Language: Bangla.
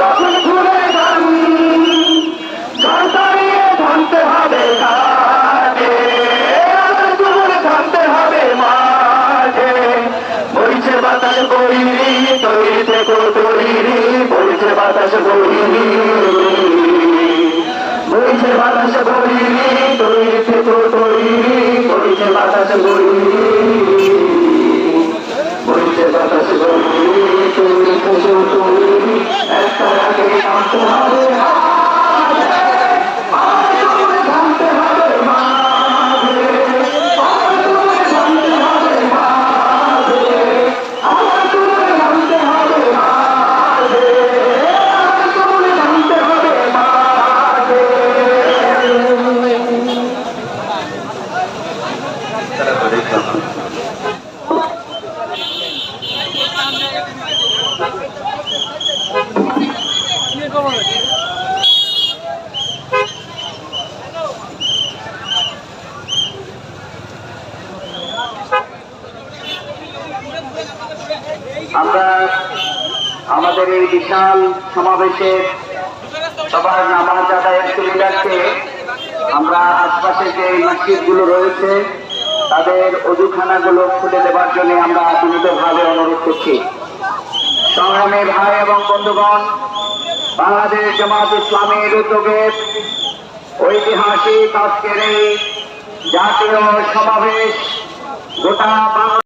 তখন ঘুরে যান সরকারিয়ে থামতে হবে কাজে, থামতে হবে মাঝে। বইছে বাতাস বইরি তৈরি থেকো তৈরি, বইছে বাতাস বইরি, বইছে বাতাস বইরি তৈরি থেকো তৈরি, বইছে বাতাস বইরি, বইছে বাতাস বইরি তৈরি থেকো তৈরি। একটা আগে থামতে হবে থামতে হবে মাঝে, থামতে হবে মাঝে, থামতে হবে মাঝে, থামতে হবে মাঝে। আমরা আমাদের এই বিশাল সমাবেশে সবার নামাজ আদায়ের সুবিধার্থে আমরা আশপাশে যে মসজিদগুলো রয়েছে তাদের অজুখানাগুলো খুলে দেওয়ার জন্য আমরা বিনীতভাবে অনুরোধ করছি। সংগ্রামী ভাই এবং বন্ধুগণ, বাংলাদেশ জামাত ইসলামীর উদ্যোগে ঐতিহাসিক আজকের এই জাতীয় সমাবেশ গোটা